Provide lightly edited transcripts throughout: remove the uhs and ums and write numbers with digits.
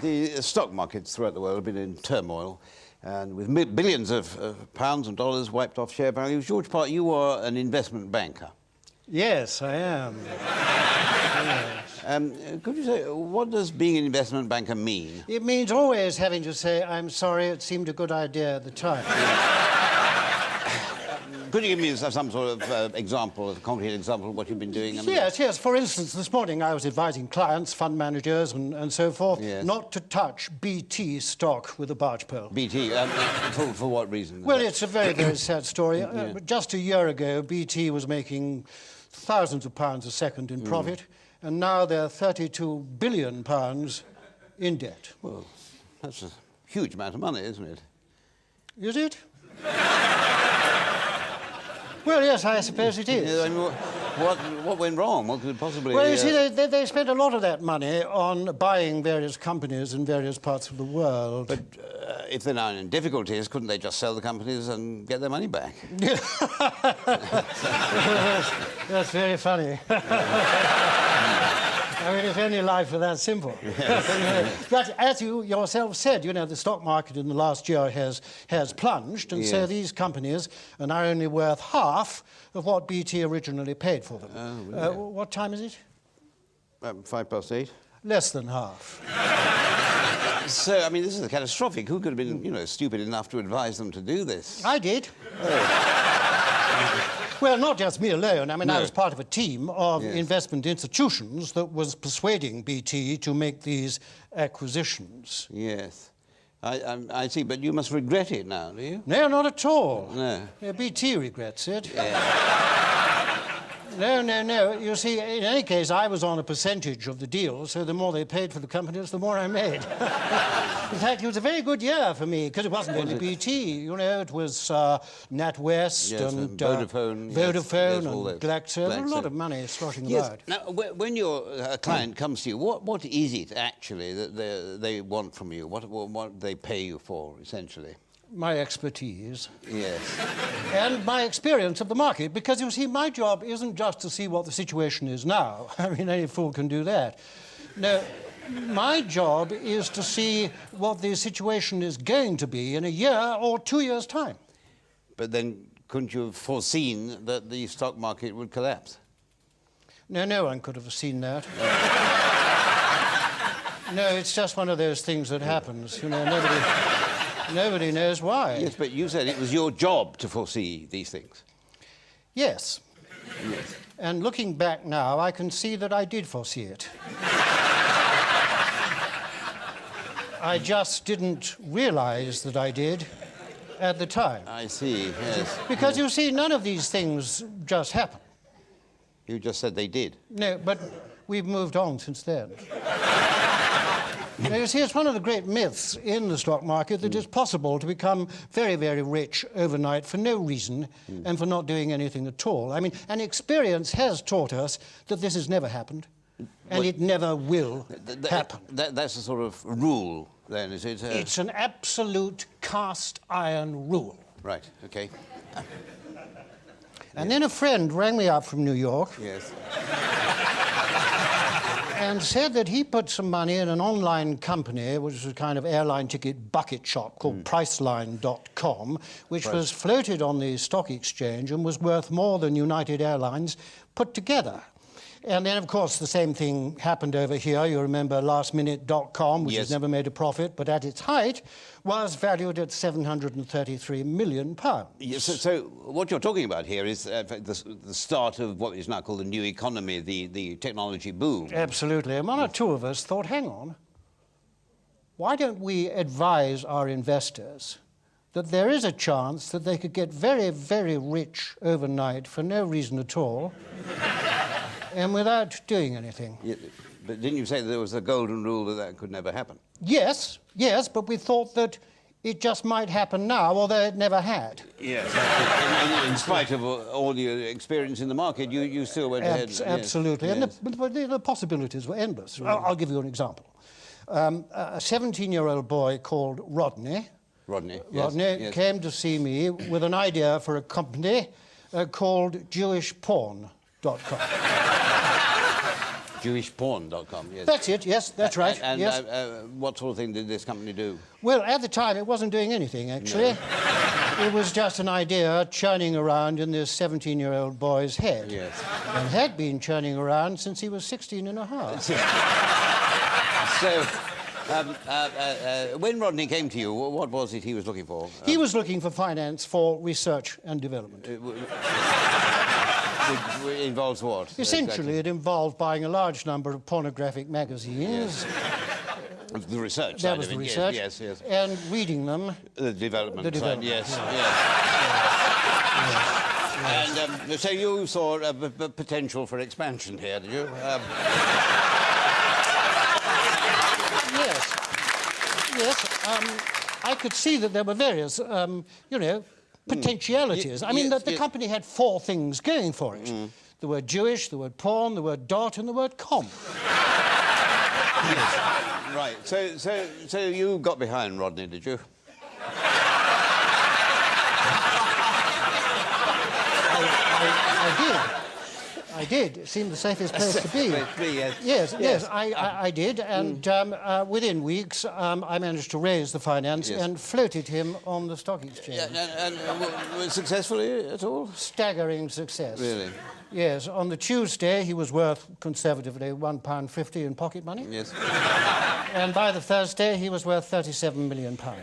The stock markets throughout the world have been in turmoil, and with billions of pounds and dollars wiped off share values. George Park, you are an investment banker. Yes, I am. Yes. Could you say, what does being an investment banker mean? It means always having to say, I'm sorry, it seemed a good idea at the time. Could you give me some sort of example, a concrete example of what you've been doing? Yes. For instance, this morning I was advising clients, fund managers and so forth, yes, not to touch BT stock with a barge pole. BT? For what reason? Well, it's a very, very sad story. Just a year ago, BT was making thousands of pounds a second in profit, and now they're £32 billion in debt. Well, that's a huge amount of money, isn't it? Is it? Well, yes, I suppose it is. I mean, what went wrong? What could possibly... Well, you see, they spent a lot of that money on buying various companies in various parts of the world. But if they're now in difficulties, couldn't they just sell the companies and get their money back? That's very funny. I mean, if only life were that simple. Yes. But as you yourself said, you know, the stock market in the last year has plunged, and so these companies are now only worth half of what BT originally paid for them. Oh, really? What time is it? 8:05. Less than half. So, I mean, this is catastrophic. Who could have been, you know, stupid enough to advise them to do this? I did. Oh. Well, not just me alone. I mean, No. I was part of a team of investment institutions that was persuading BT to make these acquisitions. Yes. I see, but you must regret it now, do you? No, not at all. No. BT regrets it. Yeah. No. You see, in any case, I was on a percentage of the deal, so the more they paid for the companies, the more I made. In fact, it was a very good year for me, because it wasn't only BT. You know, it was NatWest and Vodafone. Vodafone yes, and Glaxo. A lot of money sloshing about. Now, when your client comes to you, what is it actually that they want from you? What they pay you for, essentially? My expertise. Yes. And my experience of the market, because, you see, my job isn't just to see what the situation is now. I mean, any fool can do that. No, my job is to see what the situation is going to be in a year or 2 years' time. But then, couldn't you have foreseen that the stock market would collapse? No one could have seen that. No, it's just one of those things that happens. You know, nobody knows why. Yes, but you said it was your job to foresee these things. Yes. And looking back now, I can see that I did foresee it. I just didn't realise that I did at the time. I see, yes. Because, you see, none of these things just happen. You just said they did. No, but we've moved on since then. Now, you see, it's one of the great myths in the stock market that it's possible to become very, very rich overnight for no reason and for not doing anything at all. I mean, and experience has taught us that this has never happened, and it never will happen. That's a sort of rule, then, is it? It's an absolute cast iron rule. Right, OK. And then a friend rang me up from New York. Yes. And said that he put some money in an online company, which was a kind of airline ticket bucket shop called Priceline.com, which was floated on the stock exchange and was worth more than United Airlines put together. And then, of course, the same thing happened over here. You remember lastminute.com, which has never made a profit, but at its height was valued at £733 million. Yes, so what you're talking about here is the start of what is now called the new economy, the technology boom. Absolutely. And one or two of us thought, hang on, why don't we advise our investors that there is a chance that they could get very, very rich overnight for no reason at all, and without doing anything. Yeah, but didn't you say that there was a golden rule that could never happen? Yes, but we thought that it just might happen now, although it never had. Yes. in spite of all your experience in the market, you still went ahead. Absolutely. Yes. And the possibilities were endless. I'll give you an example. A 17-year-old boy called Rodney came to see me with an idea for a company called JewishPorn.com. JewishPorn.com, yes. That's it, yes, that's right. And yes. what sort of thing did this company do? Well, at the time, it wasn't doing anything, actually. No. It was just an idea churning around in this 17-year-old boy's head. Yes. And had been churning around since he was 16 and a half. So, when Rodney came to you, what was it he was looking for? He was looking for finance for research and development. Which involves what? Essentially, exactly? it involved buying a large number of pornographic magazines. Yes. The research That side was of the it, research. yes, yes. And reading them. The development The side, development, yes, yes. And so you saw a potential for expansion here, did you? Yes. Yes. I could see that there were various, potentialities. I mean, yes, the company had 4 things going for it. The word Jewish, the word porn, the word dot, and the word com. Yes. Right. So you got behind Rodney, did you? I did. It seemed the safest place to be. Yes. Yes, I did. And within weeks, I managed to raise the finance and floated him on the stock exchange. And successfully at all? Staggering success. Really? Yes. On the Tuesday, he was worth, conservatively, £1.50 in pocket money. Yes. And by the Thursday, he was worth £37 million. But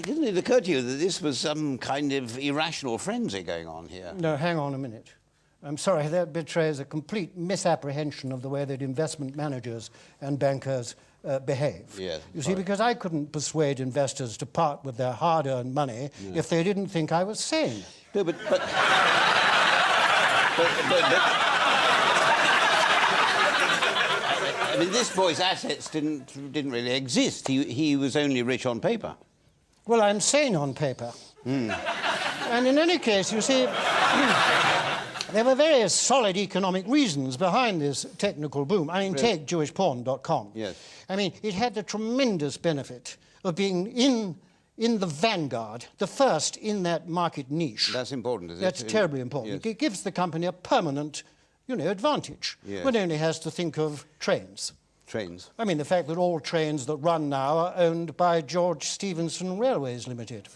didn't it occur to you that this was some kind of irrational frenzy going on here? No, hang on a minute. I'm sorry, that betrays a complete misapprehension of the way that investment managers and bankers behave. Yes, you see, because I couldn't persuade investors to part with their hard-earned money if they didn't think I was sane. No, but I mean, this boy's assets didn't really exist. He was only rich on paper. Well, I'm sane on paper. And in any case, you see, there were various solid economic reasons behind this technical boom. I mean, take JewishPorn.com. Yes. I mean, it had the tremendous benefit of being in the vanguard, the first in that market niche. That's important, is it? That's terribly important. Yes. It gives the company a permanent, advantage. Yes. One only has to think of trains. Trains. I mean, the fact that all trains that run now are owned by George Stephenson Railways Limited.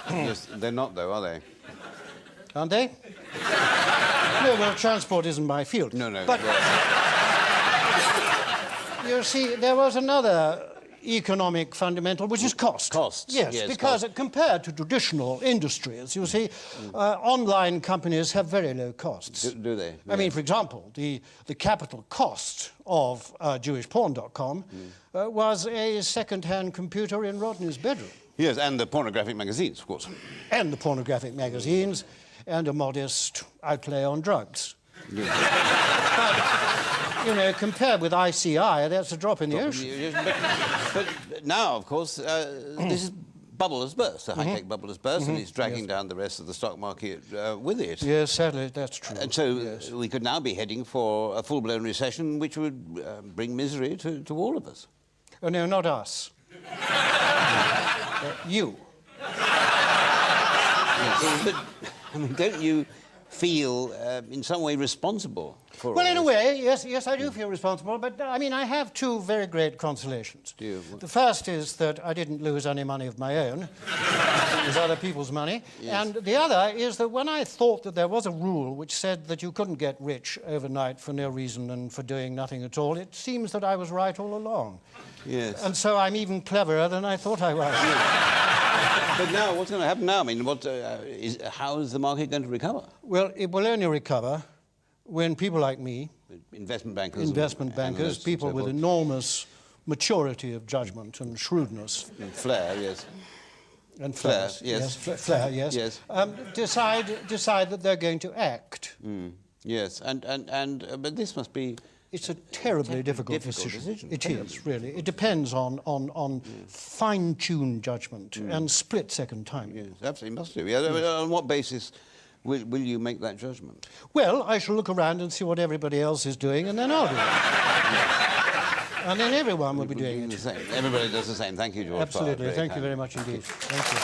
Yes, they're not, though, are they? Aren't they? No, well, transport isn't my field. No. But, you see, there was another economic fundamental, which is cost. Costs. Yes, because compared to traditional industries, you see, online companies have very low costs. Do they? I mean, for example, the capital cost of JewishPorn.com was a second-hand computer in Rodney's bedroom. Yes, and the pornographic magazines, of course. And the pornographic magazines, and a modest outlay on drugs. Yes. But, compared with ICI, that's a drop in the ocean. But now, of course, this is bubble has burst. The high-tech bubble has burst, and it's dragging down the rest of the stock market with it. Yes, sadly, that's true. And so we could now be heading for a full-blown recession, which would bring misery to all of us. Oh, no, not us. You. Yes, but, I mean, don't you feel in some way responsible for Well, all in a this? way, yes, I do feel responsible, but, I mean, I have 2 very great consolations. Do you? The first is that I didn't lose any money of my own. It was other people's money. Yes. And the other is that when I thought that there was a rule which said that you couldn't get rich overnight for no reason and for doing nothing at all, it seems that I was right all along. Yes. And so I'm even cleverer than I thought I was. But now, what's going to happen now? I mean, how is the market going to recover? Well, it will only recover when people like me, Investment bankers, bankers, people with enormous maturity of judgment and shrewdness. and flair, yes. And flair, yes. Flair, yes. Yes. Decide that they're going to act. Yes, but this must be... It's a terribly difficult decision. It is, really. It depends on fine-tuned judgment and split-second timing. Yes, absolutely must do. Yeah, on what basis will you make that judgment? Well, I shall look around and see what everybody else is doing, and then I'll do it. And then everyone will be doing it. The same. Everybody does the same. Thank you, George. Absolutely. Thank you very much indeed. Thank you.